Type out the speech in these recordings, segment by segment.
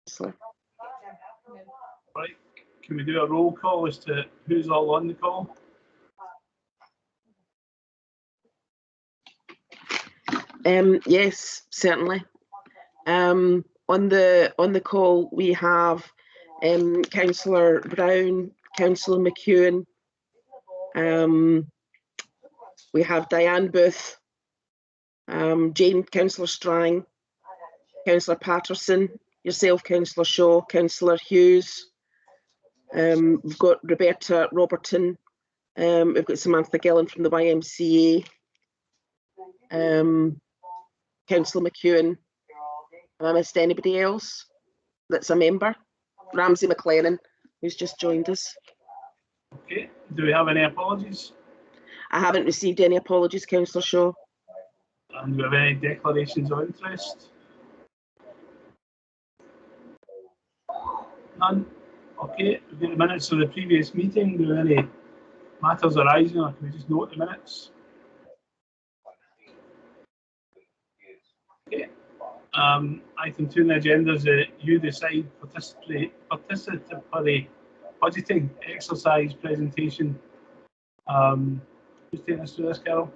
Councillor. Right, can we do a roll call as to who's all on the call? Yes, certainly. On the call we have Councillor Brown, Councillor McEwen, we have Diane Booth, Jane, Councillor Strang, Councillor Patterson, yourself, Councillor Shaw, Councillor Hughes. We've got Roberta Robertson. We've got Samantha Gillen from the YMCA. Councillor McEwen. Have I missed anybody else that's a member? Ramsey McLennan, who's just joined us. Okay, do we have any apologies? I haven't received any apologies, Councillor Shaw. And do we have any declarations of interest? None. Okay, we've got the minutes of the previous meeting. Do any matters arising, or can we just note the minutes? Okay. Item 2 on the agenda is that you decide participatory budgeting exercise presentation. Who's taking us through this, Carol?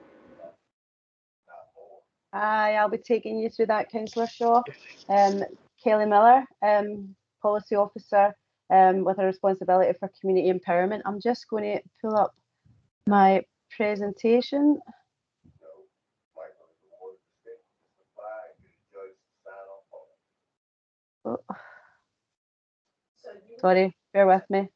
I'll be taking you through that, Councillor Shaw. Kelly Miller, Policy Officer with a responsibility for community empowerment. I'm just going to pull up my presentation. Oh. Sorry, bear with me.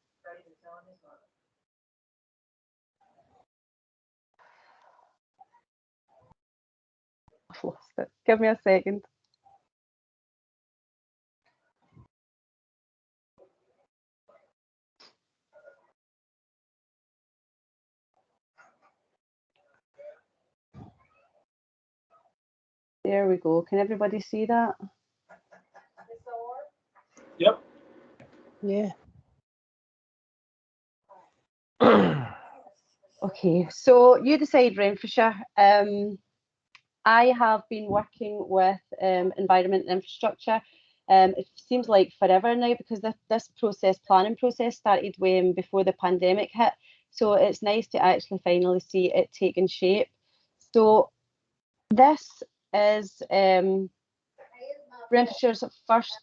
I've lost it. Give me a second. There we go. Can everybody see that? Yep. Yeah. Okay, so you decide, Renfrewshire. I have been working with environment and infrastructure. It seems like forever now, because this planning process started way before the pandemic hit. So it's nice to actually finally see it taking shape. So this is Renfrewshire's first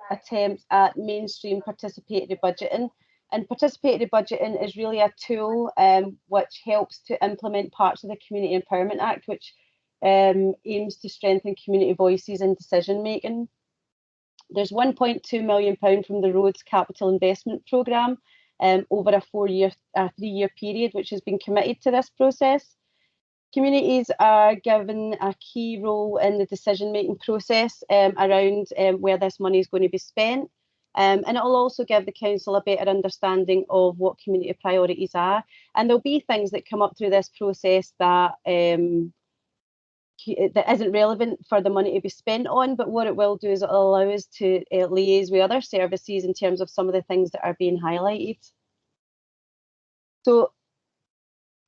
attempt at mainstream participatory budgeting. And participatory budgeting is really a tool which helps to implement parts of the Community Empowerment Act, which aims to strengthen community voices in decision making. There's £1.2 million from the Roads Capital Investment Programme over a 3-year period, which has been committed to this process. Communities are given a key role in the decision making process around where this money is going to be spent. And it will also give the council a better understanding of what community priorities are. And there'll be things that come up through this process that that isn't relevant for the money to be spent on, but what it will do is it will allow us to liaise with other services in terms of some of the things that are being highlighted. So,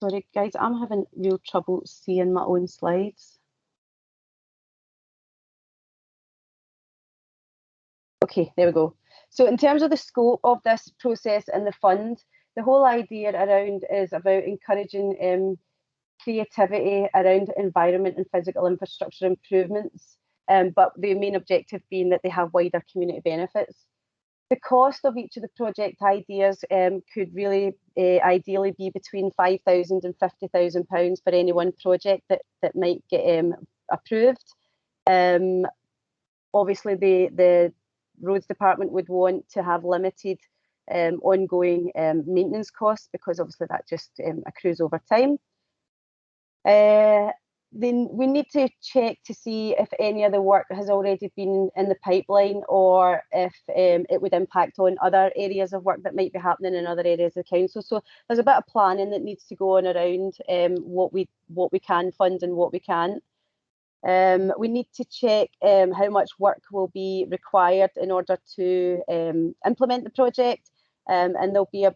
sorry guys, I'm having real trouble seeing my own slides. Okay, there we go. So in terms of the scope of this process and the fund, the whole idea around is about encouraging creativity around environment and physical infrastructure improvements, but the main objective being that they have wider community benefits. The cost of each of the project ideas could really ideally be between £5,000 and £50,000 for any one project that might get approved. Obviously, the Roads Department would want to have limited ongoing maintenance costs, because obviously that just accrues over time. Then we need to check to see if any of the work has already been in the pipeline, or if it would impact on other areas of work that might be happening in other areas of the council. So there's a bit of planning that needs to go on around what we can fund and what we can't. We need to check how much work will be required in order to implement the project, and there'll be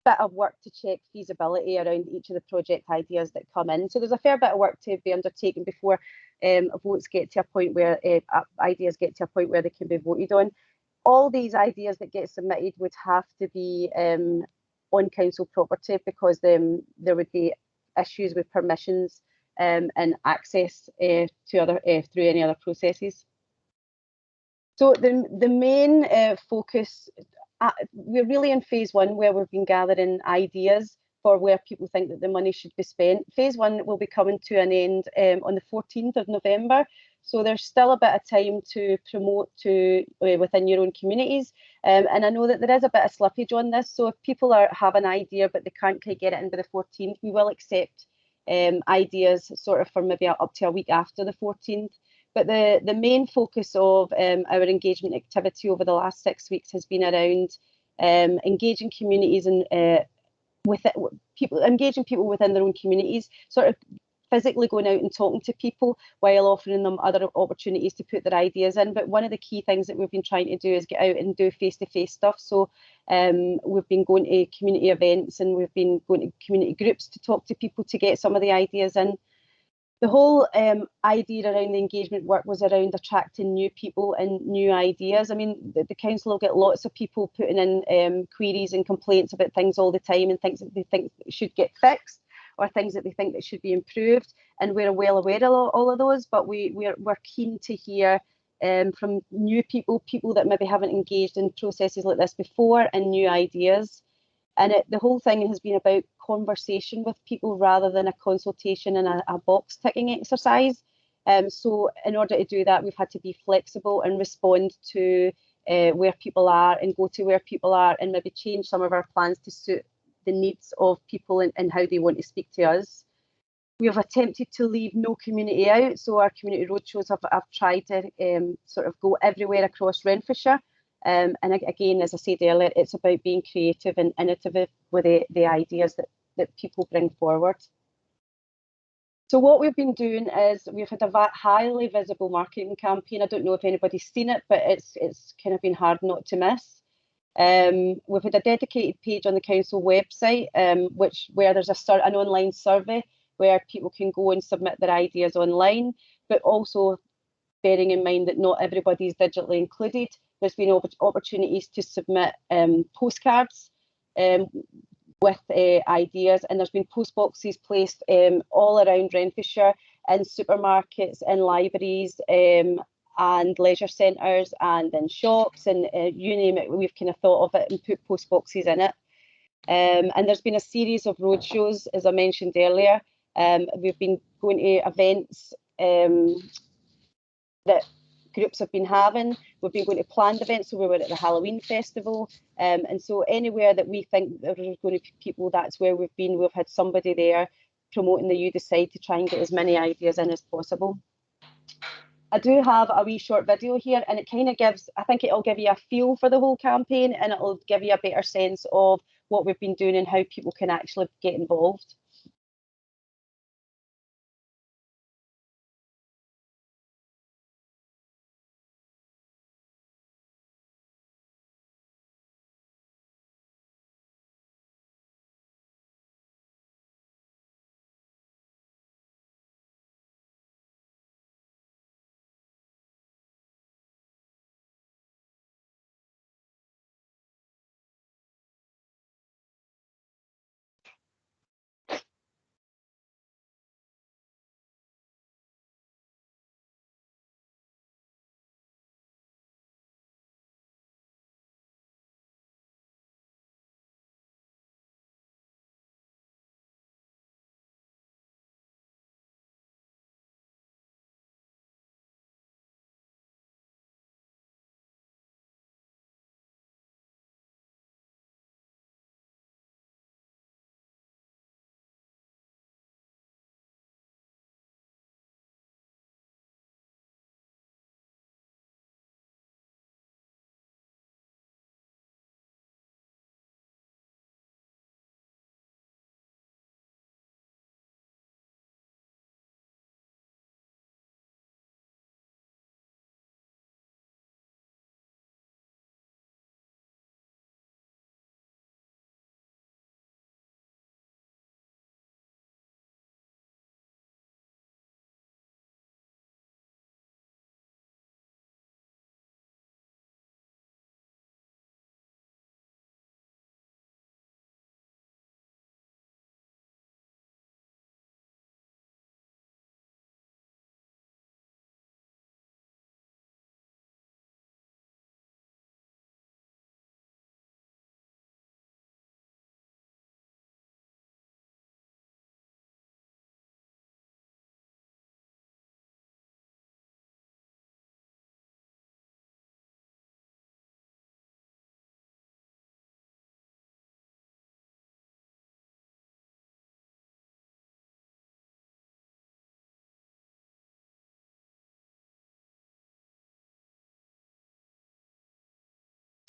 bit of work to check feasibility around each of the project ideas that come in. So there's a fair bit of work to be undertaken before votes get to a point where ideas get to a point where they can be voted on. All these ideas that get submitted would have to be on council property, because there would be issues with permissions and access to other through any other processes. So the main focus, we're really in phase one, where we've been gathering ideas for where people think that the money should be spent. Phase one will be coming to an end on the 14th of November. So there's still a bit of time to promote to within your own communities. And I know that there is a bit of slippage on this. So if people have an idea but they can't quite get it in by the 14th, we will accept ideas sort of for maybe up to a week after the 14th. But the main focus of our engagement activity over the last 6 weeks has been around engaging communities and engaging people within their own communities, sort of physically going out and talking to people while offering them other opportunities to put their ideas in. But one of the key things that we've been trying to do is get out and do face-to-face stuff. So we've been going to community events, and we've been going to community groups to talk to people to get some of the ideas in. The whole idea around the engagement work was around attracting new people and new ideas. I mean, the council will get lots of people putting in queries and complaints about things all the time, and things that they think should get fixed, or things that they think that should be improved. And we're well aware of all of those, but we're keen to hear from new people that maybe haven't engaged in processes like this before, and new ideas. And the whole thing has been about conversation with people rather than a consultation and a box ticking exercise. So in order to do that, we've had to be flexible and respond to where people are, and go to where people are, and maybe change some of our plans to suit the needs of people and how they want to speak to us. We have attempted to leave no community out. So our community roadshows have tried to sort of go everywhere across Renfrewshire. And again, as I said earlier, it's about being creative and innovative with the ideas that people bring forward. So what we've been doing is we've had a highly visible marketing campaign. I don't know if anybody's seen it, but it's kind of been hard not to miss. We've had a dedicated page on the council website, where there's an online survey where people can go and submit their ideas online, but also bearing in mind that not everybody is digitally included. There's been opportunities to submit postcards with ideas, and there's been post boxes placed all around Renfrewshire, in supermarkets, in libraries, and leisure centres, and in shops, and you name it, we've kind of thought of it and put post boxes in it. And there's been a series of roadshows, as I mentioned earlier. We've been going to events that groups have been having. We've been going to planned events, so we were at the Halloween festival, and so anywhere that we think there's going to be people, that's where we've been. We've had somebody there promoting the You Decide to try and get as many ideas in as possible. I do have a wee short video here, and it kind of gives, I think it'll give you a feel for the whole campaign, and it'll give you a better sense of what we've been doing and how people can actually get involved.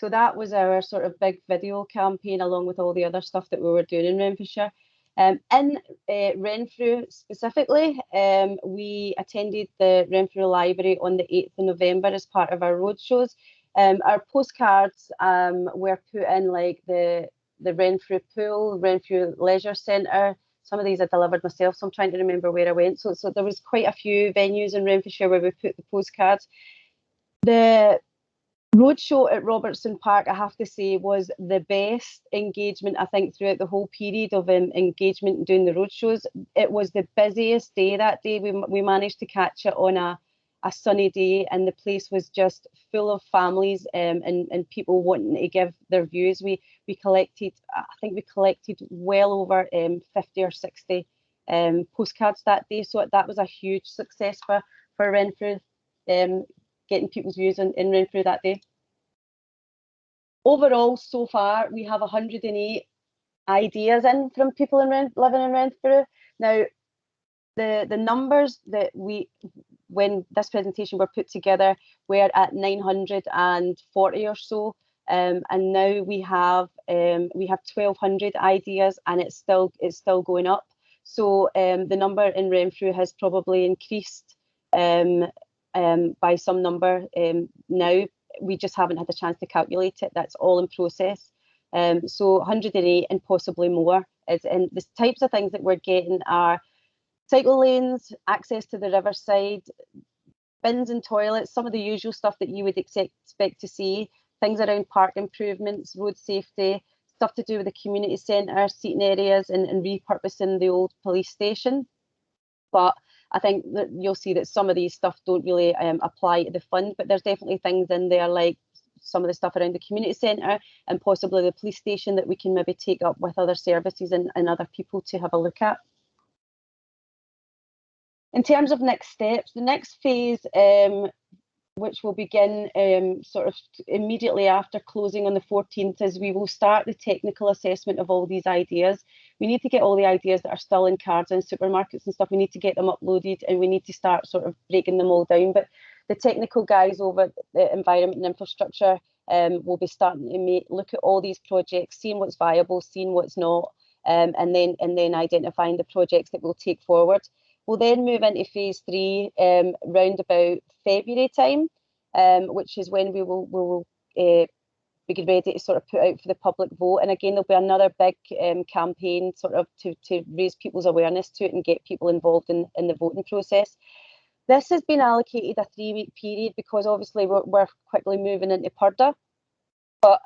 So that was our sort of big video campaign, along with all the other stuff that we were doing in Renfrewshire. In Renfrew specifically, we attended the Renfrew Library on the 8th of November as part of our roadshows. Our postcards were put in like the Renfrew Pool, Renfrew Leisure Centre. Some of these I delivered myself, so I'm trying to remember where I went. So there was quite a few venues in Renfrewshire where we put the postcards. The roadshow at Robertson Park, I have to say, was the best engagement, I think, throughout the whole period of engagement doing the roadshows. It was the busiest day that day. We managed to catch it on a sunny day, and the place was just full of families and people wanting to give their views. We collected, I think we collected well over 50 or 60 postcards that day. So that was a huge success for Renfrew, getting people's views in Renfrew that day. Overall, so far, we have 108 ideas in from people living in Renfrew. Now, the numbers that when this presentation were put together, were at 940 or so, and now we have 1,200 ideas, and it's still going up. So the number in Renfrew has probably increased by some number now. We just haven't had the chance to calculate it. That's all in process. So 108 and possibly more. And the types of things that we're getting are cycle lanes, access to the riverside, bins and toilets, some of the usual stuff that you would expect to see, things around park improvements, road safety, stuff to do with the community centre, seating areas, and repurposing the old police station. But I think that you'll see that some of these stuff don't really apply to the fund, but there's definitely things in there like some of the stuff around the community centre and possibly the police station that we can maybe take up with other services and other people to have a look at. In terms of next steps, the next phase, which will begin sort of immediately after closing on the 14th, is we will start the technical assessment of all these ideas. We need to get all the ideas that are still in cards and supermarkets and stuff, we need to get them uploaded, and we need to start sort of breaking them all down. But the technical guys over at the environment and infrastructure will be starting to look at all these projects, seeing what's viable, seeing what's not, and then identifying the projects that we'll take forward. We'll then move into phase 3 round about February time, which is when we will be ready to sort of put out for the public vote. And again, there'll be another big campaign sort of to raise people's awareness to it and get people involved in the voting process. This has been allocated a 3-week period because obviously we're quickly moving into Purdah. But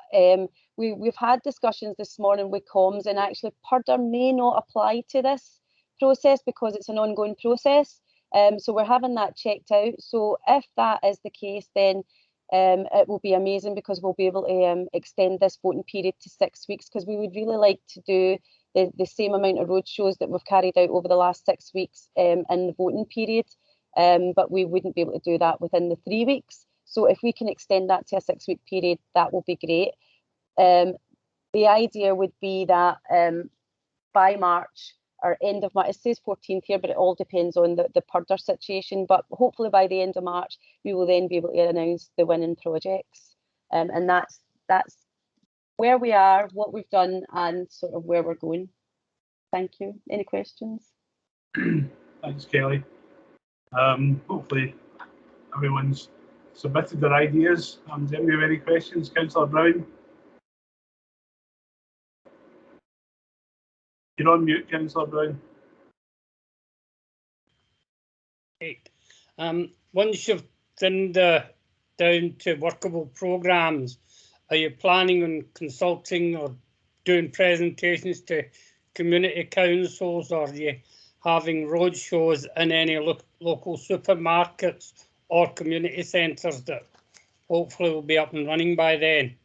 we've had discussions this morning with comms, and actually Purdah may not apply to this process because it's an ongoing process. So we're having that checked out. So if that is the case, then it will be amazing because we'll be able to extend this voting period to 6 weeks, because we would really like to do the same amount of roadshows that we've carried out over the last 6 weeks in the voting period. But we wouldn't be able to do that within the 3 weeks. So if we can extend that to a 6-week period, that will be great. The idea would be that by March, or end of March, it says 14th here, but it all depends on the Purdah situation. But hopefully by the end of March, we will then be able to announce the winning projects. And that's where we are, what we've done, and sort of where we're going. Thank you. Any questions? Thanks, Kelly. Hopefully everyone's submitted their ideas. Do you have any questions, Councillor Brown? You're on mute, Councillor Brown. Right. Once you've thinned down to workable programmes, are you planning on consulting or doing presentations to community councils, or are you having roadshows in any local supermarkets or community centres that hopefully will be up and running by then?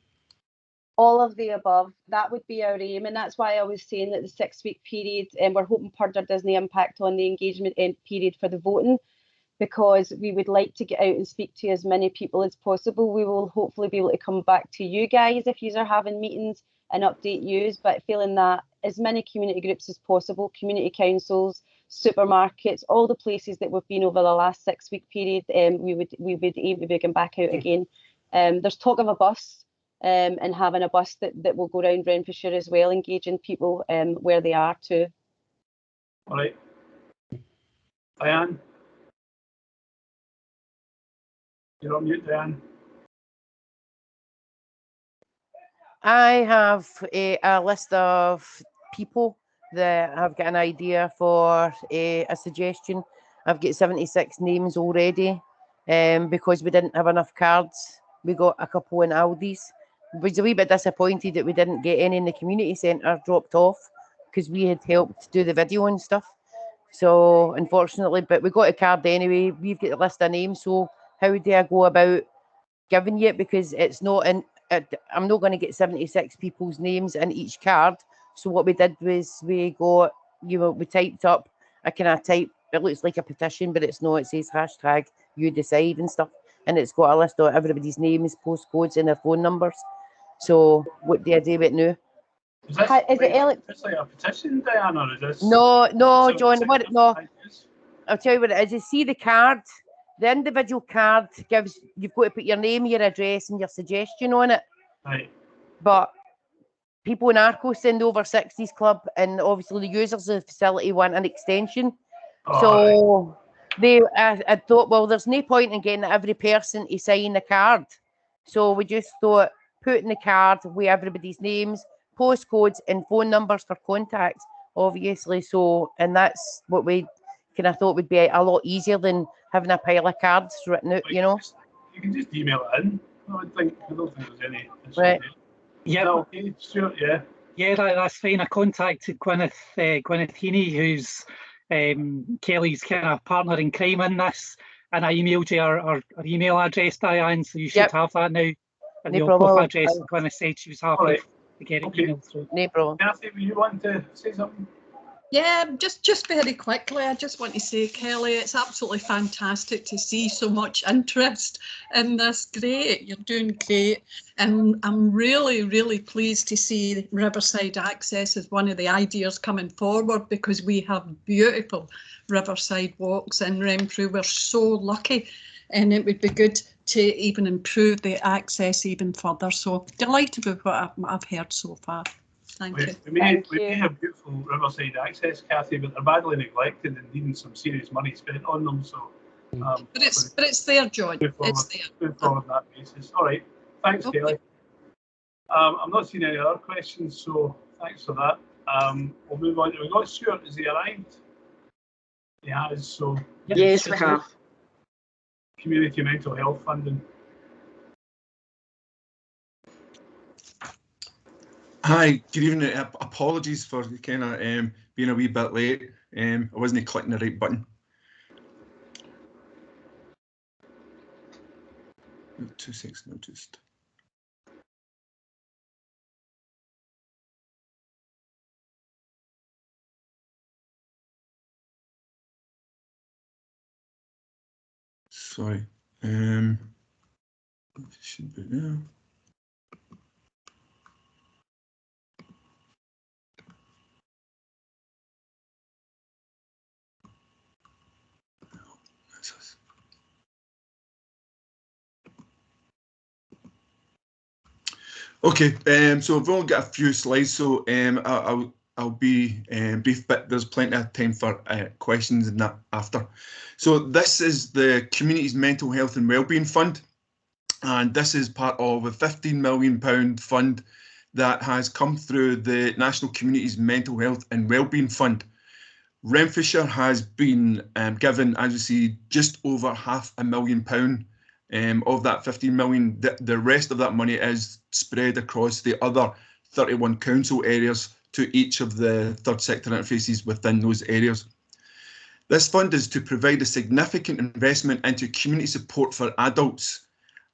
All of the above. That would be our aim, and that's why I was saying that the 6-week period, and we're hoping Purdah doesn't impact on the engagement period for the voting, because we would like to get out and speak to as many people as possible. We will hopefully be able to come back to you guys if you are having meetings and update you, but feeling that as many community groups as possible, community councils, supermarkets, all the places that we've been over the last 6-week period, we would aim to be going back out again. There's talk of a bus and having a bus that will go around Renfrewshire as well, engaging people where they are too. All right. Diane? You're on mute, Diane. I have a list of people that have got an idea for a suggestion. I've got 76 names already, because we didn't have enough cards. We got a couple in Aldi's. I was a wee bit disappointed that we didn't get any in the community centre dropped off, because we had helped do the video and stuff. So unfortunately, but we got a card anyway. We've got a list of names. So how do I go about giving you it? Because it's not in. I'm not going to get 76 people's names in each card. So what we did was we got, we typed up a kind of type. It looks like a petition, but it's not. It says hashtag you decide and stuff, and it's got a list of everybody's names, postcodes, and their phone numbers. So what do I do with it now? Is this like a petition, Diane, or is this? No, so John. What? No. I'll tell you what it is. You see the card. The individual card gives, you've got to put your name, your address, and your suggestion on it. Right. But people in Arcos in the over 60s club, and obviously the users of the facility want an extension. Oh, so I thought, well, there's no point in getting every person to sign the card. So we just thought, put in the card with everybody's names, postcodes, and phone numbers for contact, obviously. So, and that's what we kind of thought would be a lot easier than having a pile of cards written out, You can just email it in. I don't think there's any issue. Right. Yeah. Okay, Stuart, yeah. Yeah, that's fine. I contacted Gwyneth Heaney, who's Kelly's kind of partner in crime in this, and I emailed you our email address, Diane, so you should have that now. And the off address, Gwyneth said she was happy to get it emailed through. No problem. Kathy, you want to say something? Yeah, just very quickly, I just want to say, Kelly, it's absolutely fantastic to see so much interest in this. Great, you're doing great. And I'm really, really pleased to see Riverside Access as one of the ideas coming forward, because we have beautiful riverside walks in Renfrew. We're so lucky, and it would be good to even improve the access even further. So delighted with what I've heard so far. Thank you. We may have beautiful riverside access, Kathy, but they're badly neglected and needing some serious money spent on them. So, but it's there, John. It's there. Move forward on that basis. All right. Thanks, Kelly. I'm not seeing any other questions, so thanks for that. We'll move on. We've got Stuart. Has he arrived? He has. So yes, we have. Community mental health funding. Hi, good evening. Apologies for kind of being a wee bit late. I wasn't clicking the right button. 2 seconds noticed. Sorry. Should be now. Okay, so we've only got a few slides, so I'll be brief, but there's plenty of time for questions and that after. So this is the Community's Mental Health and Wellbeing Fund, and this is part of a £15 million fund that has come through the National Community's Mental Health and Wellbeing Fund. Renfrewshire has been given, as you see, just over £500,000 of that 15 million. The rest of that money is spread across the other 31 council areas to each of the third sector interfaces within those areas. This fund is to provide a significant investment into community support for adults,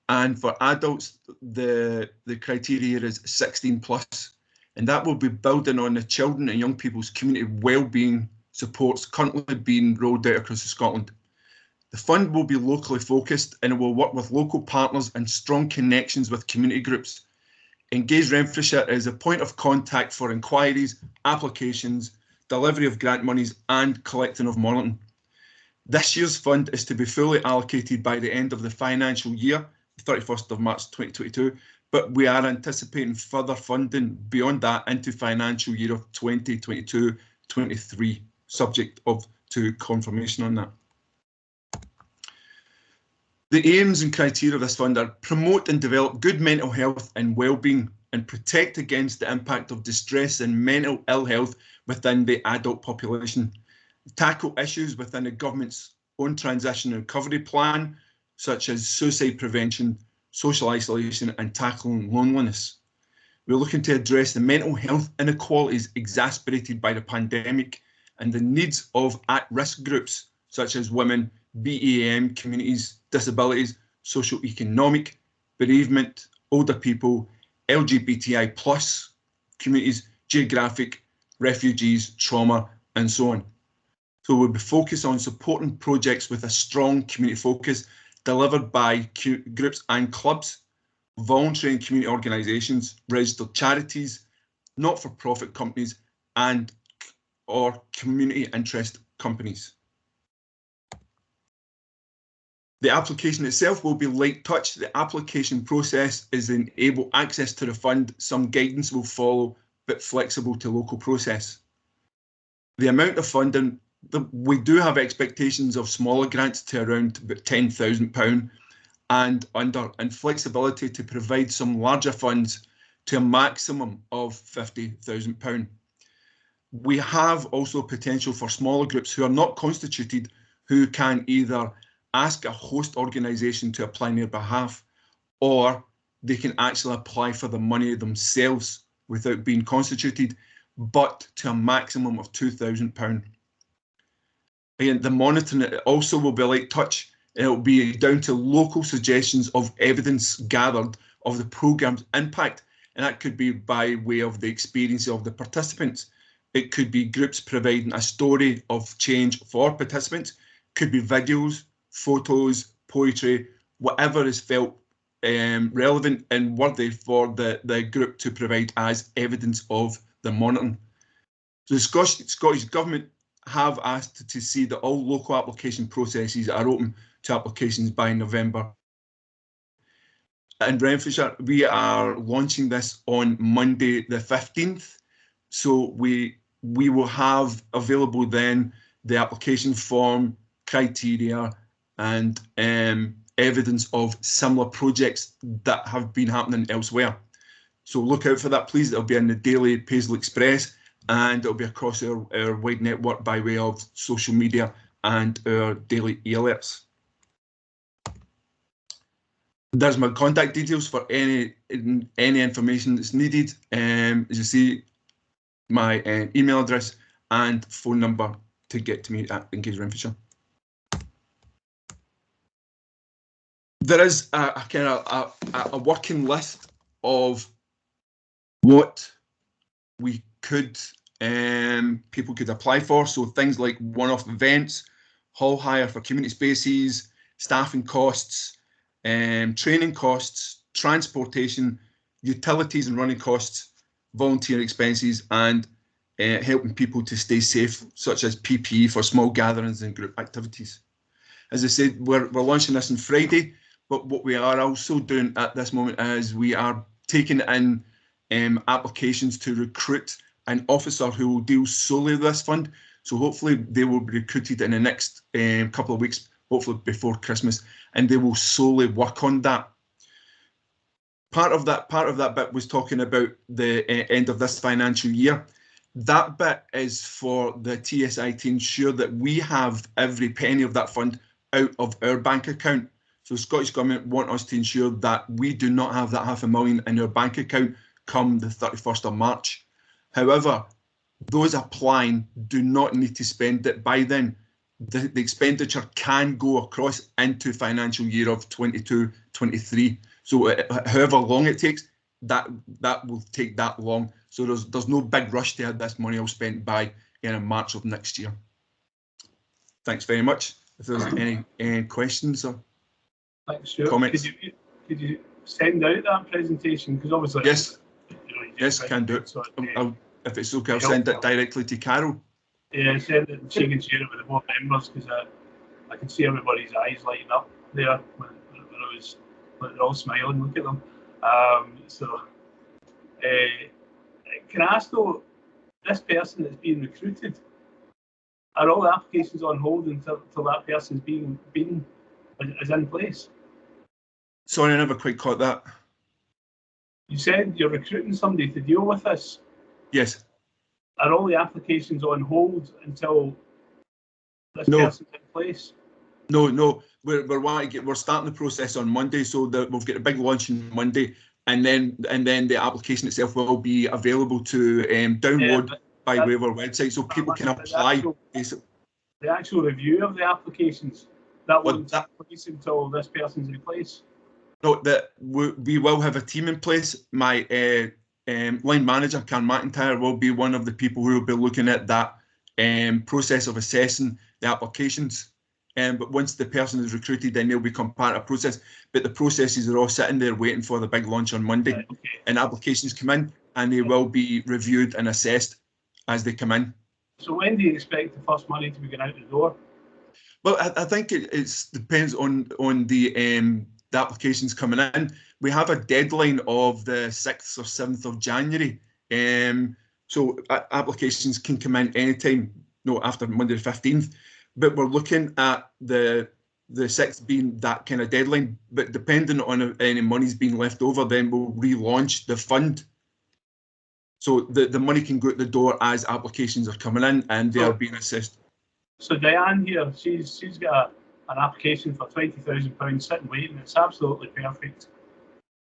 and for adults the criteria is 16 plus, and that will be building on the children and young people's community wellbeing supports currently being rolled out across Scotland. The fund will be locally focused, and it will work with local partners and strong connections with community groups. Engage Renfrewshire as a point of contact for inquiries, applications, delivery of grant monies and collecting of monitoring. This year's fund is to be fully allocated by the end of the financial year, 31st of March 2022, but we are anticipating further funding beyond that into financial year of 2022-23, subject to confirmation on that. The aims and criteria of this fund are promote and develop good mental health and well-being and protect against the impact of distress and mental ill health within the adult population. Tackle issues within the government's own transition and recovery plan, such as suicide prevention, social isolation and tackling loneliness. We're looking to address the mental health inequalities exacerbated by the pandemic and the needs of at-risk groups such as women, BEM communities, disabilities, socio-economic, bereavement, older people, LGBTI+ communities, geographic, refugees, trauma, and so on. So we'll be focused on supporting projects with a strong community focus delivered by groups and clubs, voluntary and community organisations, registered charities, not-for-profit companies, and or community interest companies. The application itself will be light touch. The application process is enable access to the fund. Some guidance will follow, but flexible to local process. The amount of funding, we do have expectations of smaller grants to around about £10,000 and under, and flexibility to provide some larger funds to a maximum of £50,000. We have also potential for smaller groups who are not constituted, who can either ask a host organisation to apply on their behalf, or they can actually apply for the money themselves without being constituted, but to a maximum of £2,000. Again, the monitoring also will be light touch. It will be down to local suggestions of evidence gathered of the programme's impact, and that could be by way of the experience of the participants. It could be groups providing a story of change for participants, could be videos, photos, poetry, whatever is felt relevant and worthy for the group to provide as evidence of the monitoring. So the Scottish Government have asked to see that all local application processes are open to applications by November. In Renfrewshire, we are launching this on Monday the 15th. So we will have available then the application form, criteria and evidence of similar projects that have been happening elsewhere. So look out for that, please. It'll be in the Daily Paisley Express and it'll be across our wide network by way of social media and our daily e-alerts. There's my contact details for any information that's needed. As you see, my email address and phone number to get to me at Engage Renfrewshire. There is a kind of a working list of what we could people could apply for. So things like one-off events, hall hire for community spaces, staffing costs, training costs, transportation, utilities and running costs, volunteer expenses, and helping people to stay safe, such as PPE for small gatherings and group activities. As I said, we're launching this on Friday, but what we are also doing at this moment is we are taking in applications to recruit an officer who will deal solely with this fund. So hopefully they will be recruited in the next couple of weeks, hopefully before Christmas, and they will solely work on that. Part of that bit was talking about the end of this financial year. That bit is for the TSI to ensure that we have every penny of that fund out of our bank account. So the Scottish Government want us to ensure that we do not have that £500,000 in our bank account come the 31st of March. However, those applying do not need to spend it by then. The expenditure can go across into financial year of 22-23. So however long it takes, that will take that long. So there's no big rush to have this money all spent by March of next year. Thanks very much. If there's any questions or Thanks, Stuart. comments. Could you send out that presentation? Because obviously, yes, you yes, can do it. So if it's okay, I'll send it directly to Carol. Yeah, send it. She can share it with the board members because I can see everybody's eyes lighting up there when they're all smiling. Look at them. Can I ask though, this person that's being recruited, are all the applications on hold until that person's is in place? Sorry, I never quite caught that. You said you're recruiting somebody to deal with this. Yes. Are all the applications on hold until this person's in place? No. We're starting the process on Monday, so that we've got a big launch on Monday, and then the application itself will be available to download by way of our website, so people can apply. The actual review of the applications that won't take place until this person's in place. No, that we will have a team in place. My line manager, Karen McIntyre, will be one of the people who will be looking at that process of assessing the applications. But once the person is recruited, then they'll become part of the process. But the processes are all sitting there waiting for the big launch on Monday. Right, okay. And applications come in and they will be reviewed and assessed as they come in. So when do you expect the first money to be going out the door? Well, I think it depends on the applications coming in. We have a deadline of the 6th or 7th of January. So applications can come in anytime, after Monday the 15th. But we're looking at the 6th being that kind of deadline. But depending on if any money's being left over, then we'll relaunch the fund. So the money can go out the door as applications are coming in and they are being assessed. So Diane here, she's got an application for £20,000 sitting waiting. It's absolutely perfect.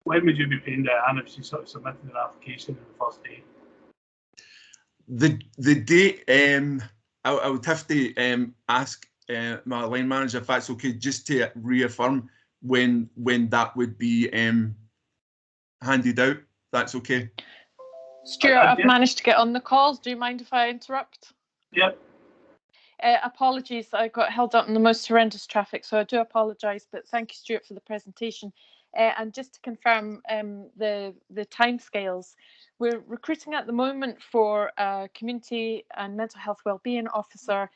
When would you be paying Diane if she sort of submitted an application on the first day? The date, I would have to ask my line manager if that's okay, just to reaffirm when that would be handed out. That's okay. Stuart, I've managed to get on the calls. Do you mind if I interrupt? Yep. Apologies, I got held up in the most horrendous traffic, so I do apologise, but thank you, Stuart, for the presentation. And just to confirm the timescales, we're recruiting at the moment for a community and mental health wellbeing officer.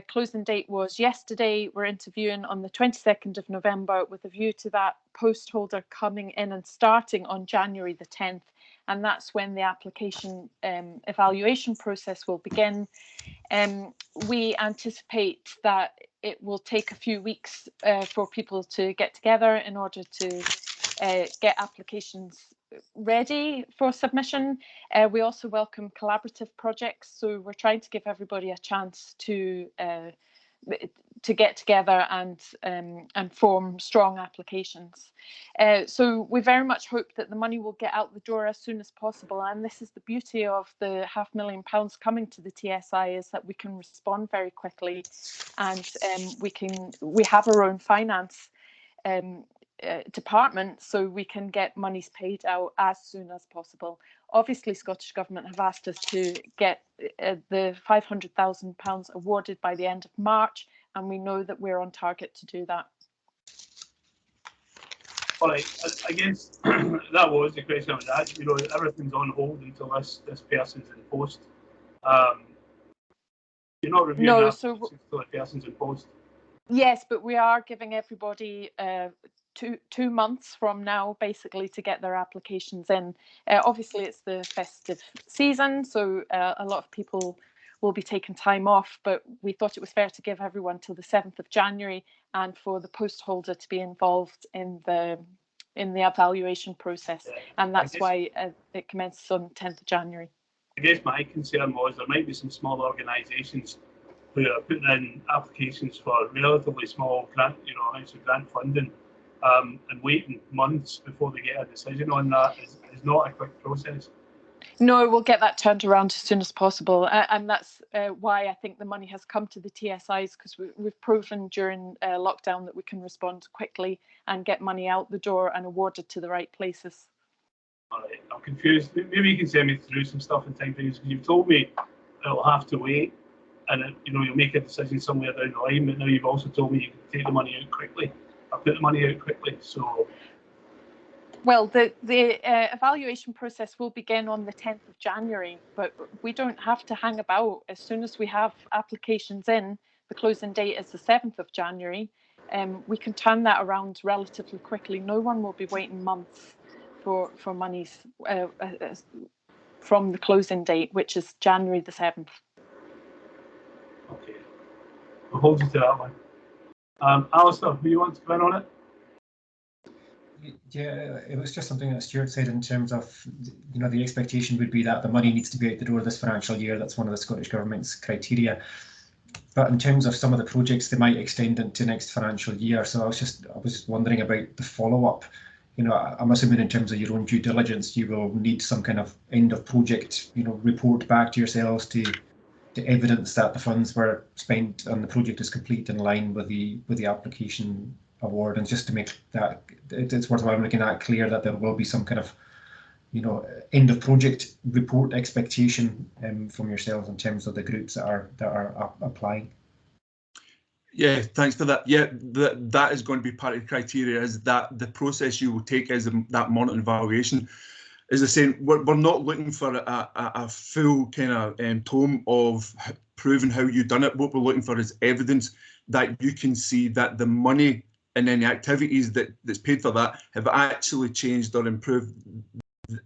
Closing date was yesterday. We're interviewing on the 22nd of November with a view to that post holder coming in and starting on January the 10th. And that's when the application evaluation process will begin. We anticipate that it will take a few weeks for people to get together in order to get applications ready for submission. We also welcome collaborative projects, so we're trying to give everybody a chance to get together and form strong applications. So we very much hope that the money will get out the door as soon as possible, and this is the beauty of the £500,000 coming to the TSI, is that we can respond very quickly, and we have our own finance department, so we can get monies paid out as soon as possible. Obviously, Scottish Government have asked us to get the £500,000 awarded by the end of March, and we know that we're on target to do that. All right, I guess that was the question I was asked. Everything's on hold until this person's in post. You're not reviewing until the person's in post. Yes, but we are giving everybody 2 months from now, basically, to get their applications in. Obviously, it's the festive season, so a lot of people will be taking time off, but we thought it was fair to give everyone till the 7th of January and for the post holder to be involved in the evaluation process. And that's why it commences on the 10th of January. I guess my concern was there might be some small organisations who are putting in applications for relatively small grant funding, and waiting months before they get a decision on that is not a quick process. No, we'll get that turned around as soon as possible, and that's why I think the money has come to the TSIs, because we've proven during lockdown that we can respond quickly and get money out the door and awarded to the right places. All right, I'm confused. Maybe you can send me through some stuff in time, because you've told me it'll have to wait, and you'll make a decision somewhere down the line. But now you've also told me you can take the money out quickly. I'll put the money out quickly. So, well, the evaluation process will begin on the 10th of January, but we don't have to hang about. As soon as we have applications in, the closing date is the 7th of January. We can turn that around relatively quickly. No one will be waiting months for monies from the closing date, which is January the 7th. Okay, we'll hold you to that one. Alistair, do you want to come in on it? Yeah, it was just something that Stuart said in terms of, you know, the expectation would be that the money needs to be out the door this financial year. That's one of the Scottish Government's criteria. But in terms of some of the projects, they might extend into next financial year. So I was wondering about the follow-up. You know, I'm assuming in terms of your own due diligence, you will need some kind of end of project, you know, report back to yourselves to evidence that the funds were spent and the project is complete in line with the application award. And just to make that it's worthwhile making that clear that there will be some kind of, you know, end of project report expectation from yourselves in terms of the groups that are applying. Yeah, thanks for that. Yeah, that is going to be part of the criteria, is that the process you will take is that monitoring evaluation. As I say, we're not looking for a full kind of tome of proving how you've done it. What we're looking for is evidence that you can see that the money and any activities that's paid for that have actually changed or improved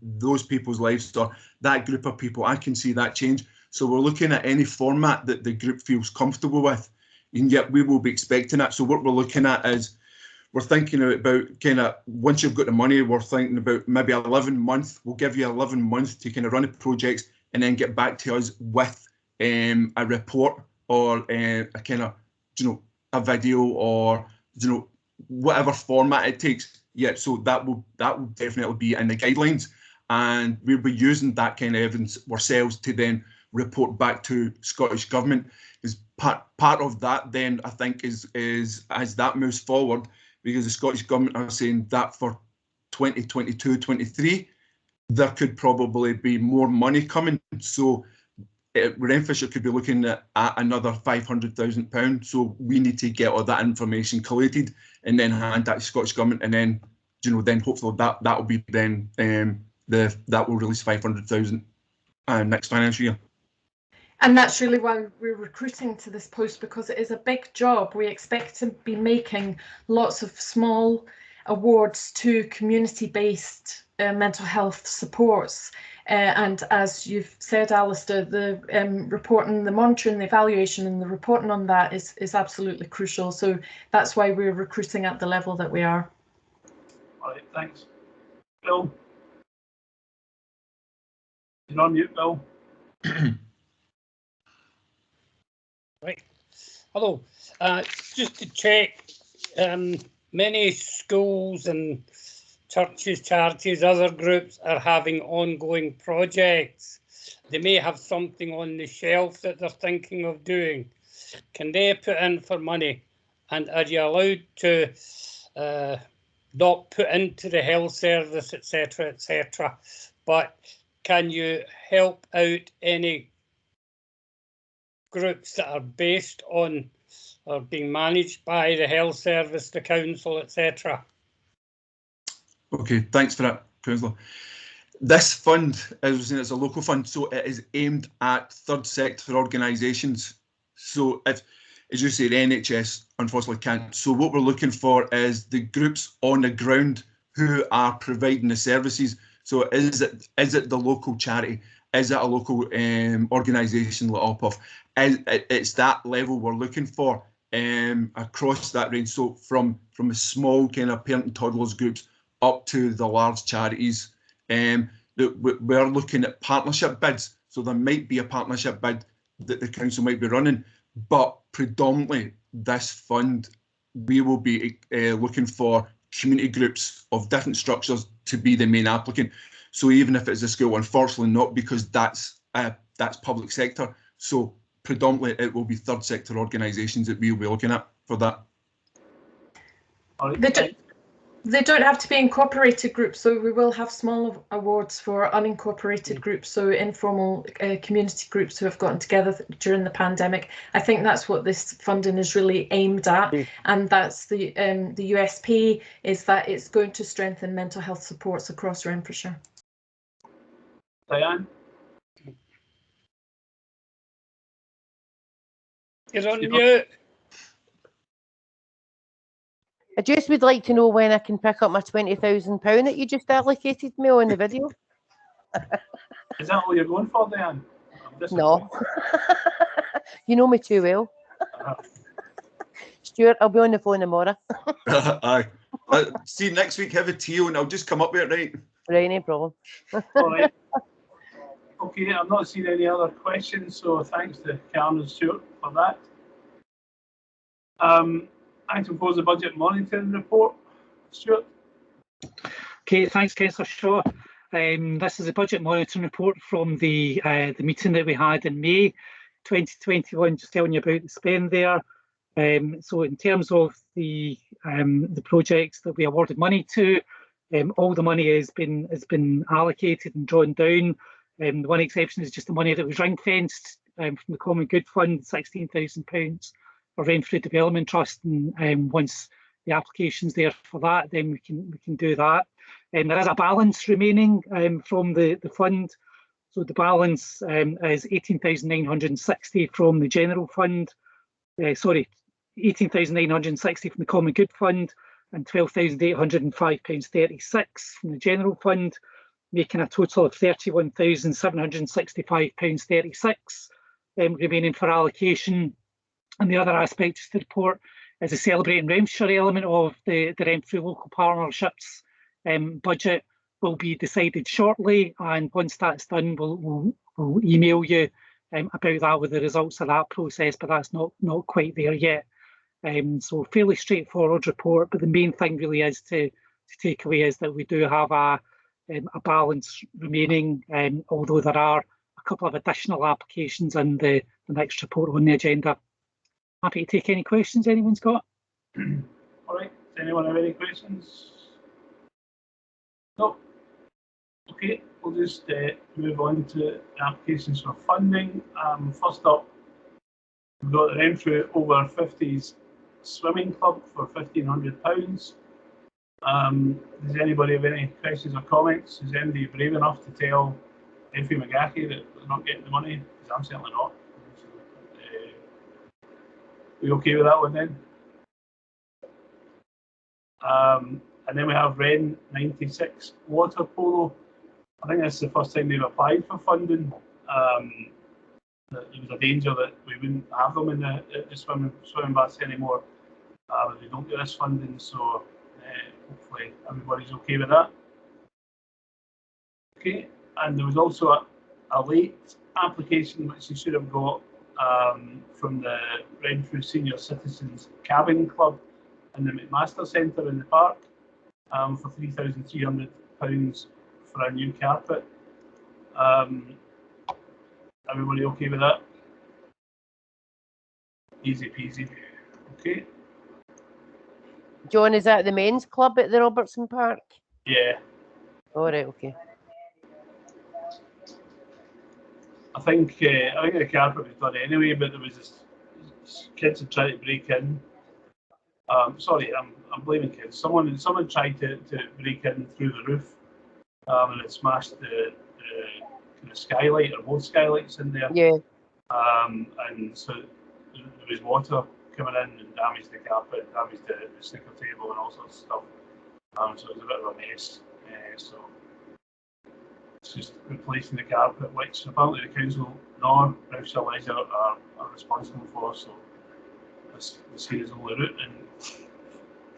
those people's lives or that group of people. I can see that change. So we're looking at any format that the group feels comfortable with, and yet we will be expecting that. So what we're looking at is, we're thinking about kind of, once you've got the money, we're thinking about maybe 11 months. We'll give you 11 months to kind of run the projects and then get back to us with a report or a kind of, you know, a video or, you know, whatever format it takes. Yeah, so that will definitely be in the guidelines, and we'll be using that kind of evidence ourselves to then report back to Scottish Government. Is part of that then, I think, is as that moves forward, because the Scottish Government are saying that for 2022-23 there could probably be more money coming. So Renfrewshire could be looking at another £500,000. So we need to get all that information collated and then hand that to Scottish Government, and then, you know, then hopefully that will be then that will release 500,000 next financial year. And that's really why we're recruiting to this post, because it is a big job. We expect to be making lots of small awards to community-based mental health supports. And as you've said, Alistair, the reporting, the monitoring, the evaluation and the reporting on that is absolutely crucial. So that's why we're recruiting at the level that we are. All right, thanks. Bill? You're on mute, Bill. Right. Hello. Just to check, many schools and churches, charities, other groups are having ongoing projects. They may have something on the shelf that they're thinking of doing. Can they put in for money? And are you allowed to not put into the health service, etc., but can you help out any groups that are based on or being managed by the health service, the council, etc.? Okay, thanks for that, Councillor. This fund, as I was saying, it's a local fund, so it is aimed at third sector organisations. So if, as you say, the NHS unfortunately can't. So what we're looking for is the groups on the ground who are providing the services. So is it the local charity? Is it a local organisation like OPOF? It's that level we're looking for across that range. So from a small kind of parent and toddlers groups up to the large charities. We're looking at partnership bids. So there might be a partnership bid that the council might be running, but predominantly this fund, we will be looking for community groups of different structures to be the main applicant. So even if it's a school, unfortunately not, because that's public sector. So predominantly it will be third sector organisations that we will be looking at for that. They don't have to be incorporated groups, so we will have small awards for unincorporated groups, so informal community groups who have gotten together during the pandemic. I think that's what this funding is really aimed at, and that's the USP, is that it's going to strengthen mental health supports across Renfrewshire. Diane? You're on mute. I just would like to know when I can pick up my £20,000 that you just allocated me on the video. Is that all you're going for, Dan? No. You know me too well. Uh, Stuart, I'll be on the phone tomorrow. Aye. See, next week have a tea and I'll just come up with it, right? Right, no problem. all right. Okay, I'm not seeing any other questions, so thanks to Karen and Stuart for that. I suppose the budget monitoring report, Stuart. Okay, thanks, Councillor Shaw. This is a budget monitoring report from the meeting that we had in May 2021, just telling you about the spend there. So in terms of the projects that we awarded money to, all the money has been allocated and drawn down. The one exception is just the money that was ring-fenced from the Common Good Fund, £16,000 for Renfrew Development Trust, and once the application's there for that, then we can do that. There is a balance remaining from the fund. So the balance is 18,960 from the general fund. Sorry, 18,960 from the Common Good Fund and £12,805.36 from the general fund, making a total of £31,765.36 remaining for allocation. And the other aspect of the report is the Celebrating Renfrewshire element of the Renfrew Local Partnerships budget will be decided shortly, and once that's done, we'll email you about that with the results of that process, but that's not quite there yet. So fairly straightforward report, but the main thing really is to take away is that we do have a balance remaining, although there are a couple of additional applications in the next report on the agenda. Happy to take any questions anyone's got. All right, does anyone have any questions? No. Okay, we'll just move on to applications for funding. First up, we've got the Renfrew Over 50s Swimming Club for £1,500. Does anybody have any questions or comments? Is anybody brave enough to tell Renfrew McGahey that they're not getting the money? Because I'm certainly not. We okay with that one then? And then we have Ren 96 Water Polo. I think this is the first time they've applied for funding. There was a danger that we wouldn't have them in the swimming baths anymore. But they don't get this funding, so hopefully everybody's okay with that. Okay, and there was also a late application which you should have got from the Renfrew Senior Citizens Cabin Club in the McMaster Centre in the park for £3,300 for a new carpet. Everybody okay with that? Easy peasy. Okay. John, is that the men's club at the Robertson Park? Yeah. All right, okay. I think the carpet was done anyway, but there was this kids had tried to break in. Sorry, I'm blaming kids. Someone tried to break in through the roof, and it smashed the kind of skylight or both skylights in there. Yeah. And so there was water coming in and damaged the carpet, damaged the snooker table, and all sorts of stuff. So it was a bit of a mess. So it's just replacing the carpet, which apparently the council nor Renfrewshire Leisure are responsible for. So this here is the only route, and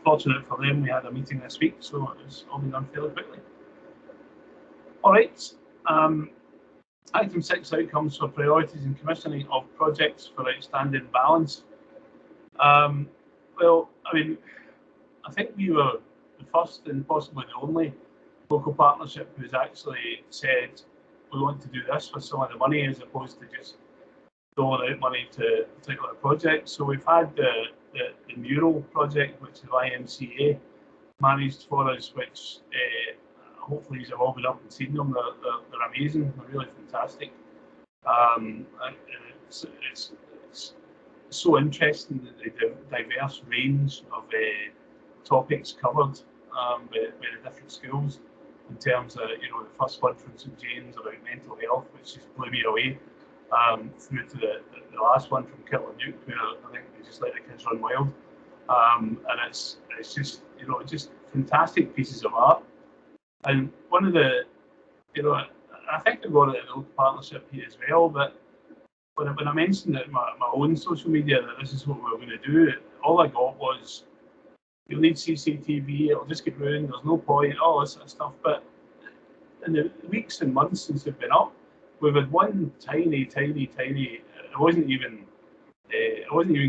fortunate for them, we had a meeting this week, so it's all been done fairly quickly. All right. Item 6, outcomes for priorities and commissioning of projects for outstanding balance. Well, I mean, I think we were the first and possibly the only local partnership who's actually said we want to do this with some of the money as opposed to just doling out money to particular projects. So we've had the mural project, which the YMCA managed for us, which hopefully you've all been up and seen them. They're amazing. They're really fantastic. It's so interesting that the diverse range of topics covered by the different schools. In terms of, the first one from St James about mental health, which just blew me away, through to the last one from Kirtland Duke, where I think they just let the kids run wild. and it's just, you know, just fantastic pieces of art. And one of the, you know, I think I got it in the local partnership here as well, but when I mentioned it in my own social media that this is what we were going to do, all I got was, you'll need CCTV, it'll just get ruined, there's no point, all this sort of stuff. But in the weeks and months since they've been up, we've had one tiny, it wasn't even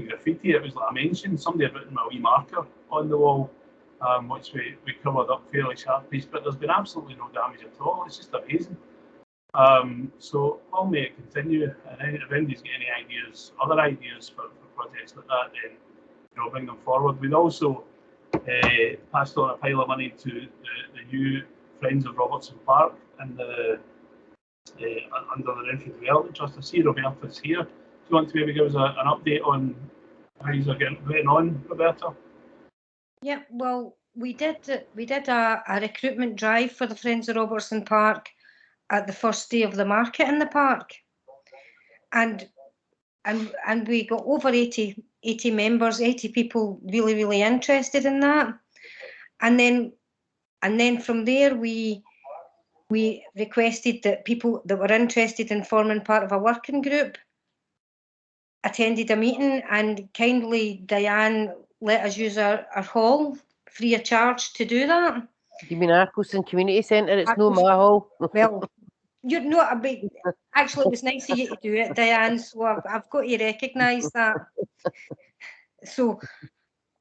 graffiti, it was like I mentioned, somebody had written a wee marker on the wall, which we covered up fairly sharpish, but there's been absolutely no damage at all. It's just amazing. So long may it continue, and if anybody's got any ideas, other ideas for projects like that, then, you know, bring them forward. We'd also passed on a pile of money to the new Friends of Robertson Park and the under the Renfrew Development Trust. I see Roberta's here. Do you want to maybe give us an update on how you're getting on, Roberta? Yeah, well, we did a recruitment drive for the Friends of Robertson Park at the first day of the market in the park, and we got over 80 members, 80 people really interested in that, and then from there we requested that people that were interested in forming part of a working group attended a meeting, and kindly Diane let us use our hall free of charge to do that. You mean Arcoston Community Centre? It's no my hall. Well, you know, actually, it was nice of you to do it, Diane, so I've got to recognise that. So,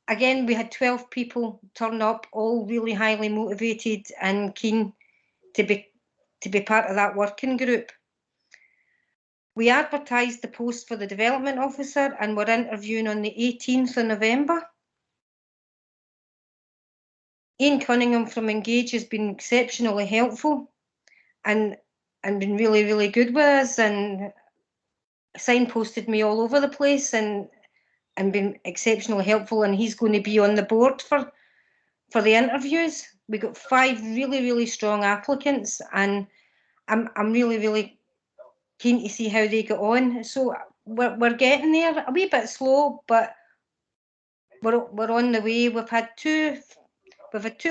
again, we had 12 people turn up, all really highly motivated and keen to be part of that working group. We advertised the post for the development officer and we're interviewing on the 18th of November. Ian Cunningham from Engage has been exceptionally helpful and been really good with us, and signposted me all over the place and been exceptionally helpful, and he's going to be on the board for the interviews. We got 5 really strong applicants, and I'm really keen to see how they get on. So we're getting there, a wee bit slow, but we're on the way. We've had 2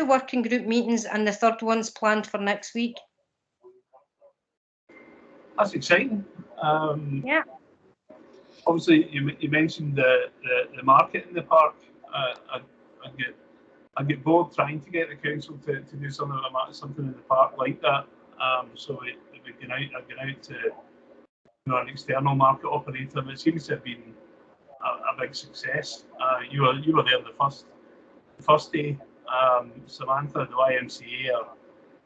working group meetings, and the 3rd one's planned for next week. That's exciting. Yeah. Obviously, you mentioned the market in the park. I'd get bored trying to get the council to do something in the park like that. So I'd get out to, you know, an external market operator, but it seems to have been a big success. You were there the first day. Samantha, the YMCA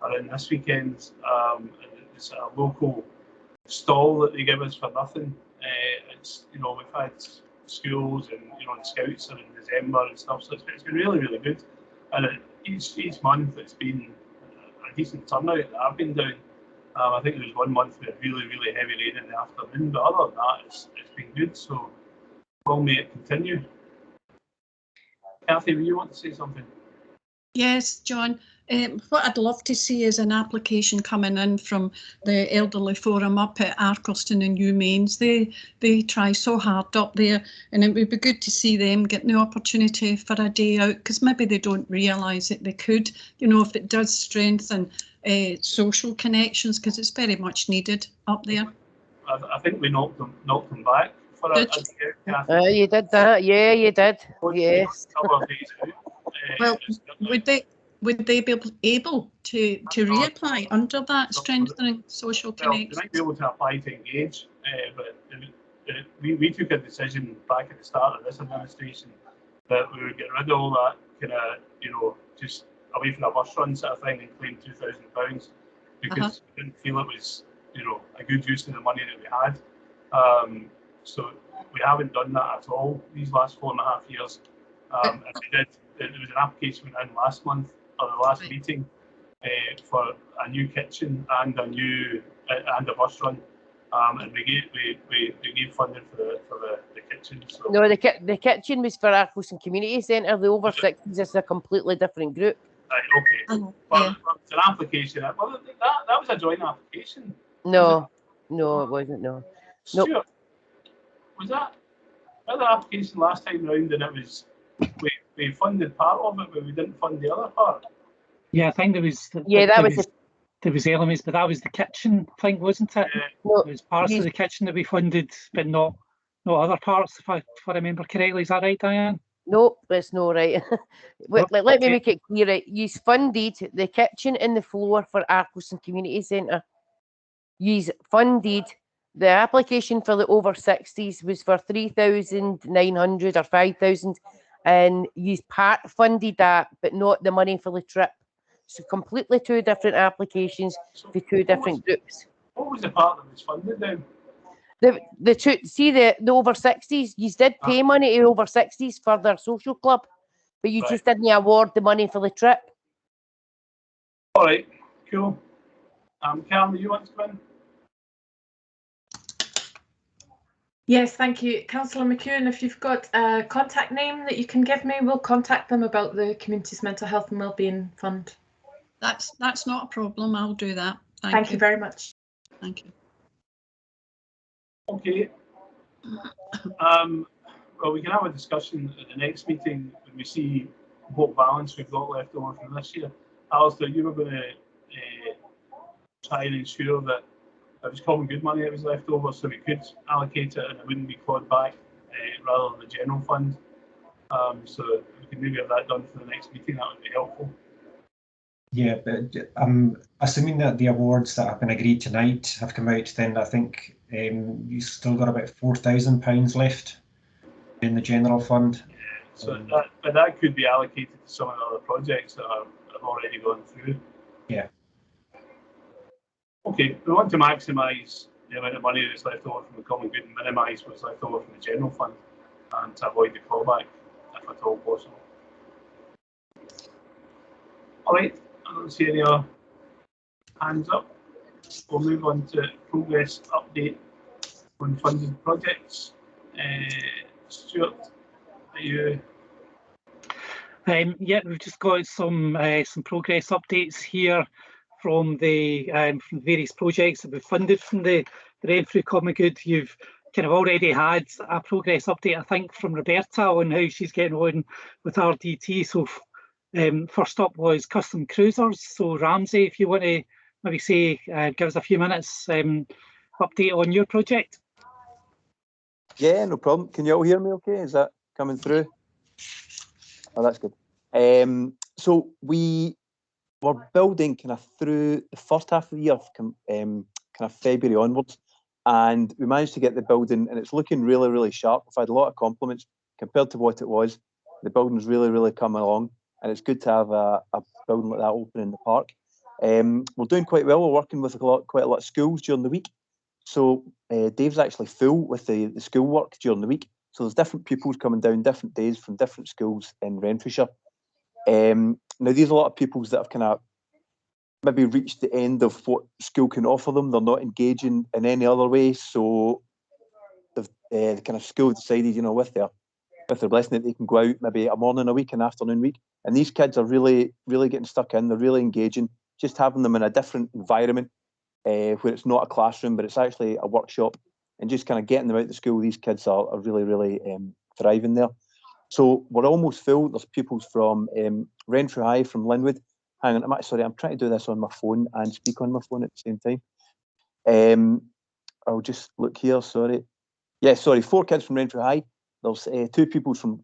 are in this weekend. It's a local stall that they give us for nothing. It's, you know, we've had schools and, you know, and Scouts are in December and stuff, so it's been really good. And each month it's been a decent turnout that I've been down. I think there was one month we had really heavy rain in the afternoon, but other than that, it's been good. So long may it continue. Kathy, you want to say something? Yes, John. What I'd love to see is an application coming in from the Elderly Forum up at Arcoston and New Mains. They try so hard up there, and it would be good to see them getting the opportunity for a day out, because maybe they don't realise that they could, you know, if it does strengthen social connections, because it's very much needed up there. I think we knocked them back for a day out, Kathy. You did that, yeah, you did. Yes. Well, would they be able to reapply under that strengthening social connections? They might be able to apply to Engage, but we took a decision back at the start of this administration that we would get rid of all that kind of, you know, just away from a bus run sort of thing and claim £2,000 because we didn't feel it was, you know, a good use of the money that we had. So we haven't done that at all these last 4.5 years. And we did. There was an application went in last month or the last meeting for a new kitchen and a bus run, and we gave funding for the kitchen. So. No, the kitchen was for Arcoston Community Centre. The over 60s is a completely different group. Right, okay. Well, it's an application. Well, that was a joint application. No, it wasn't. No. Stuart, was that the application last time round, and it was we funded part of it, but we didn't fund the other part. Yeah, I think there was. There was elements, but that was the kitchen thing, wasn't it? No, there was parts of the kitchen that we funded, but not other parts. If I remember correctly, is that right, Diane? No, that's not right. Let me make it clear. Right, you funded the kitchen and the floor for Arcoston Community Centre. You funded the application for the over 60s was for 3,900 or 5,000, and you part funded that, but not the money for the trip. So completely two different applications for two different groups. What was the part that was funded then? The two, see the over 60s, you did pay money to over 60s for their social club, but you just didn't award the money for the trip. All right, cool. Cam, do you want to come in? Yes, thank you. Councillor McEwen, if you've got a contact name that you can give me, we'll contact them about the community's mental health and wellbeing fund. That's not a problem. I'll do that. Thank you very much. Thank you. Okay. Well, we can have a discussion at the next meeting when we see what balance we've got left over from this year. Alistair, you were going to try and ensure that it was common good money that was left over, so we could allocate it and it wouldn't be clawed back rather than the general fund. So if we can maybe have that done for the next meeting, that would be helpful. Yeah, but I'm assuming that the awards that have been agreed tonight have come out, then I think you've still got about £4,000 left in the general fund. Yeah, so that could be allocated to some of the other projects that have already gone through. Yeah. Okay, we want to maximise the amount of money that's left over from the common good and minimise what's left over from the general fund, and to avoid the clawback if at all possible. All right, I don't see any other hands up. We'll move on to progress update on funded projects. Stuart, are you? Yeah, we've just got some progress updates here from the various projects that we've funded from the Renfrew Common Good. You've kind of already had a progress update, I think, from Roberta on how she's getting on with RDT. So first up was custom cruisers. So Ramsey, if you want to maybe say, give us a few minutes update on your project. Yeah, no problem. Can you all hear me okay? Is that coming through? Oh, that's good. So we were building kind of through the first half of the year, kind of February onwards, and we managed to get the building, and it's looking really, really sharp. We've had a lot of compliments compared to what it was. The building's really, really coming along, and it's good to have a building like that open in the park. We're doing quite well. We're working with quite a lot of schools during the week. So Dave's actually full with the school work during the week. So there's different pupils coming down different days from different schools in Renfrewshire. Now, these are a lot of pupils that have kind of maybe reached the end of what school can offer them. They're not engaging in any other way. So the kind of school decided, you know, with their blessing that they can go out maybe a morning a week, an afternoon week. And these kids are really, really getting stuck in. They're really engaging. Just having them in a different environment where it's not a classroom, but it's actually a workshop, and just kind of getting them out of the school. These kids are really, really thriving there. So we're almost full. There's pupils from Renfrew High, from Linwood. Hang on, I'm trying to do this on my phone and speak on my phone at the same time. I'll just look here, sorry. Yeah, sorry, 4 kids from Renfrew High. There's 2 pupils from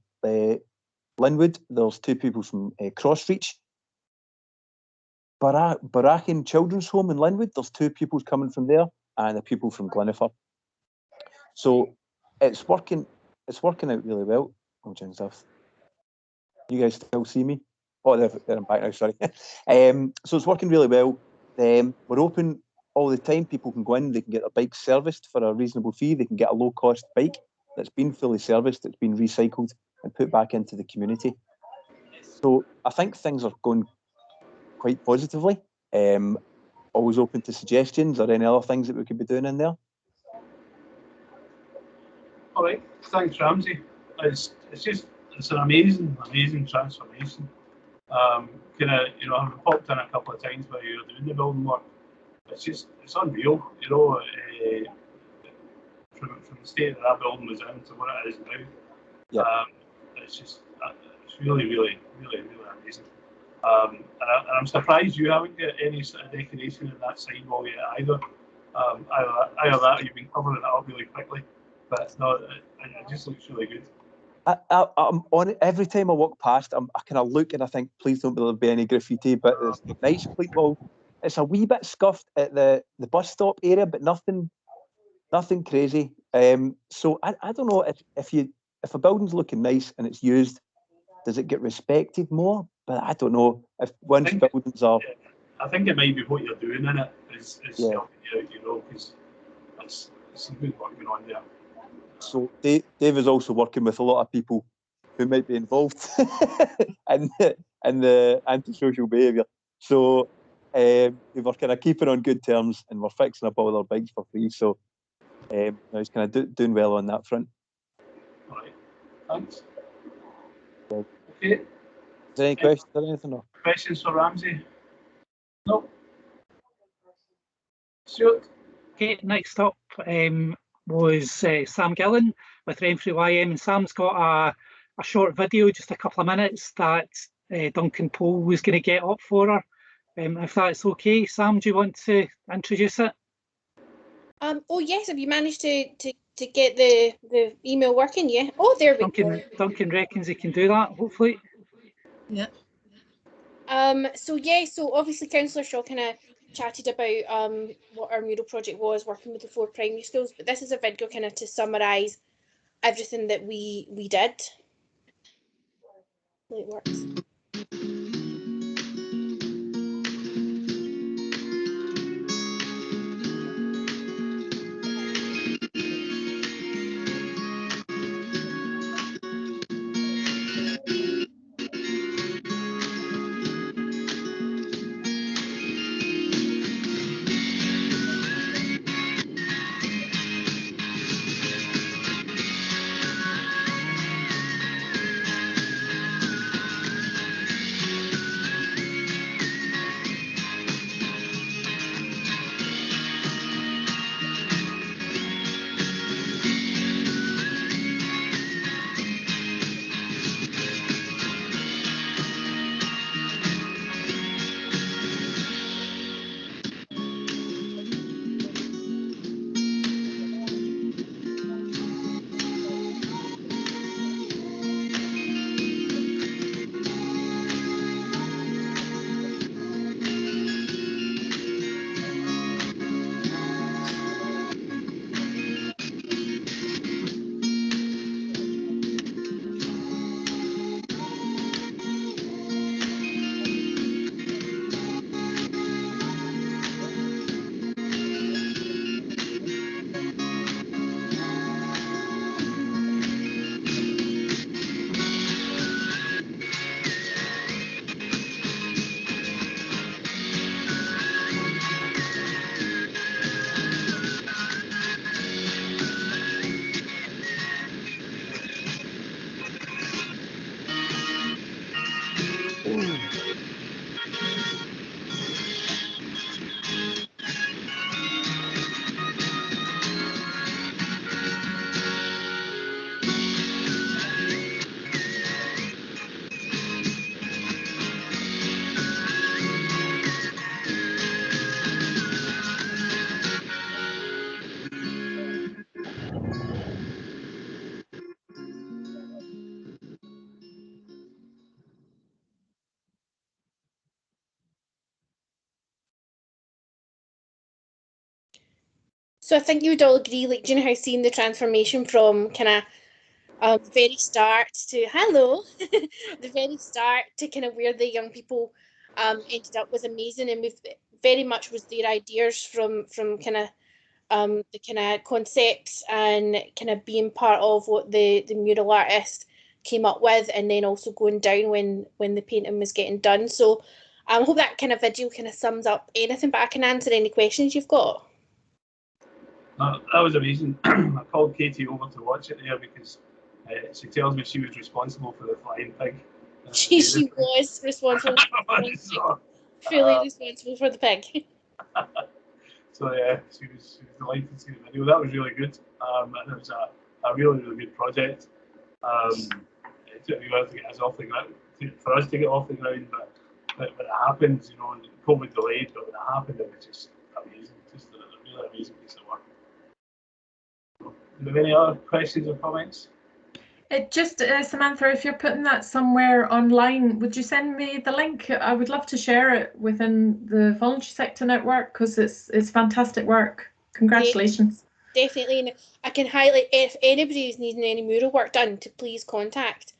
Linwood. There's 2 pupils from Crossreach. Barakin Children's Home in Linwood, there's 2 pupils coming from there, and a pupil from Glenifer. So it's working out really well. Oh, stuff. You guys still see me? Oh, there I'm back now, sorry. So it's working really well. We're open all the time. People can go in, they can get their bikes serviced for a reasonable fee. They can get a low-cost bike that's been fully serviced, that's been recycled and put back into the community. So I think things are going quite positively. Always open to suggestions or any other things that we could be doing in there. All right, thanks, Ramsey. It's an amazing transformation. I've popped in a couple of times while you're doing the building work. It's unreal, you know, from the state that building was in to what it is now. Yeah. it's just it's really, really, really, really amazing. And I'm surprised you haven't got any sort of decoration in that side wall yet either. Either that or you've been covering it up really quickly. But no, it just looks really good. I'm on it every time I walk past. I kind of look and I think, please don't there be any graffiti. But there's the nice clean wall. It's a wee bit scuffed at the bus stop area, but nothing crazy. So I don't know if a building's looking nice and it's used, does it get respected more? But I don't know if once buildings are. Yeah, I think it might be what you're doing in it is Yeah. helping you out, you know, because it's some good work going on there. So Dave is also working with a lot of people who might be involved in the antisocial behaviour. So we were kind of keeping on good terms and we're fixing up all their bikes for free. So he's kind of doing well on that front. All right, thanks. Okay. Okay. Is there any questions or anything? No? Questions for Ramsey? No. Stuart? Okay, next up was Sam Gillen with Renfrew IM, and Sam's got a short video, just a couple of minutes, that Duncan Poole was going to get up for her. If that's okay, Sam, do you want to introduce it? Oh yes, have you managed to get the email working? Yeah. Oh, there we go. Duncan reckons he can do that, hopefully. Yeah. So obviously Councillor Shaw kind of chatted about what our mural project was, working with the 4 primary schools, but this is a video kind of to summarise everything that we did. Hopefully it works. So I think you would all agree, like, do you know how seeing the transformation from kind of very start to the very start to kind of where the young people ended up was amazing, and we've very much was their ideas from kind of the kind of concepts and kind of being part of what the mural artist came up with, and then also going down when the painting was getting done. So I hope that kind of video kind of sums up anything, but I can answer any questions you've got. That was amazing. I called Katie over to watch it there because she tells me she was responsible for the flying pig. She was responsible. Fully responsible for the pig. So yeah, she was delighted to see the video. That was really good, and it was a really, really good project. It took me a while to get us off the ground, for us to get off the ground, but when it happened, you know, probably delayed, but when it happened, it was just amazing, just a really amazing piece of work. Do you have any other questions or comments? Just Samantha, if you're putting that somewhere online, would you send me the link? I would love to share it within the voluntary sector network because it's fantastic work. Congratulations. Definitely, and I can highlight if anybody is needing any mural work done to please contact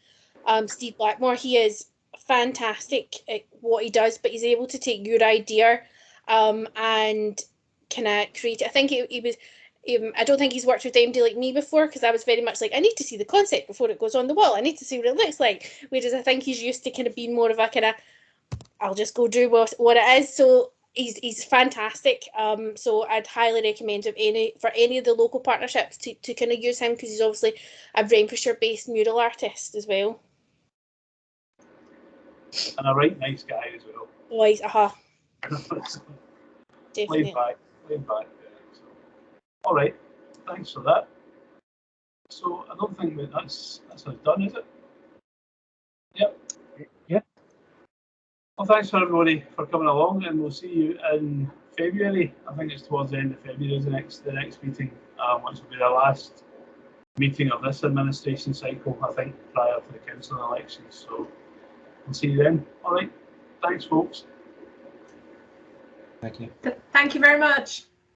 Steve Blackmore. He is fantastic at what he does, but he's able to take your idea and kind of create it. I think he was. I don't think he's worked with MD like me before because I was very much like, I need to see the concept before it goes on the wall. I need to see what it looks like. Whereas I think he's used to kind of being more of a kind of, I'll just go do what it is. So he's fantastic. So I'd highly recommend for any of the local partnerships to kind of use him because he's obviously a Renfrewshire based mural artist as well. And a right nice guy as well. Oh, he's definitely. Laid back. Yeah. So. All right, thanks for that. So I don't think that's us done, is it? Yep. Yep. Well, thanks for everybody for coming along, and we'll see you in February. I think it's towards the end of February is the next meeting, which will be the last meeting of this administration cycle, I think, prior to the council elections. So we'll see you then. All right. Thanks, folks. Thank you. Thank you very much.